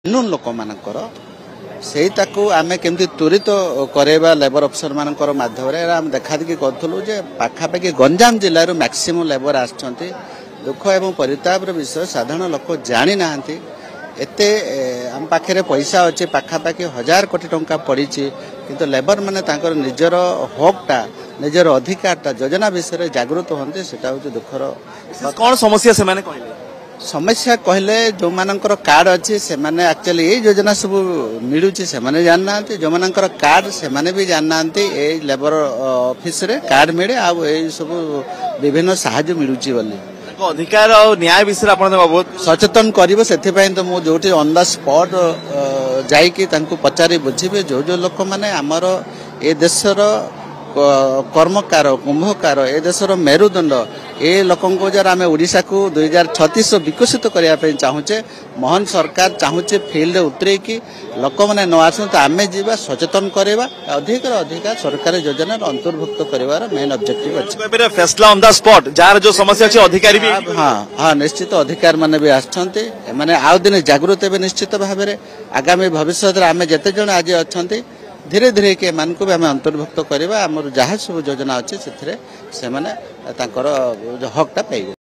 Genuine लोक मानकर ସେଇଟାକୁ ଆମେ କେମିତି ତ୍ୱରିତ କରେଇବା ଲେବର ଅଫିସର ମାନଙ୍କର ମାଧ୍ୟମରେ ଆମେ ଦେଖାदेखି କରୁଥିଲୁ ଯେ ପାଖାପାଖି ଗଞ୍ଜାମ ଜିଲ୍ଲାରୁ ମ୍ୟାକ୍ସିମମ୍ ଲେବର ଆସିଛନ୍ତି। ଦୁଃଖ ଏବଂ ପରିତାପର ବିଷୟ ସାଧାରଣ ଲୋକ ଜାଣି ନାହାନ୍ତି। ଏତେ ଆମ ପାଖରେ ପଇସା ଅଛି, ପାଖାପାଖି 1000 କୋଟି ଟଙ୍କା ପଡ଼ିଛି, କିନ୍ତୁ ଲେବର ମାନେ ତାଙ୍କର ନିଜର ହକଟା ନିଜର ଅଧିକାରଟା ଯୋଜନା ବିଷୟରେ ଜାଗୃତ ହୁଅନ୍ତି। ସେଟା ହେଉଛି ଦୁଃଖର। କଣ ସମସ୍ୟା ସେମାନେ କହିଲେ? समस्या कहले जो मानकर कार्ड अच्छी से माने एक्चुअली ये योजना सब मिलूची से माने जानना जो मानकर कार्ड से माने भी जानना ए लेबर ऑफिस रे कार्ड मिले आ सब विभिन्न साहाय्य मिलूची बोली अधिकार और न्याय विषय आपण बहुत सचेतन करिवो सेथि पय तो मु जोटी ऑन द स्पॉट जाई कि तांको पचारि बुझिबे जो लोक माने हमर ए देशर कर्मकार कुंभकार ए देशर मेरुदंड ए लोकों जरा आम ओडिशा को 2036 विकसित करने चाहूचे। मोहन सरकार चाहूचे फील्ड उतरे कि लोक मैंने न आस तो आम जा सचेतन करवा अधिक अधिक सरकारी योजना अंतर्भुक्त कर मेन ऑब्जेक्टिव अच्छे फैसला ऑन द स्पॉट जार जो समस्या अच्छी अधिकारी भी हाँ हाँ निश्चित अधिकार माने भी आसछन्ते माने आउ दिन जागृत हे निश्चित भाव में आगामी भविष्य आम जेते जन आज अच्छा धीरे धीरे के मान को भी आम अंतर्भुक्त करवा आम जहाँ सब योजना अच्छे से हकटा पाइबे।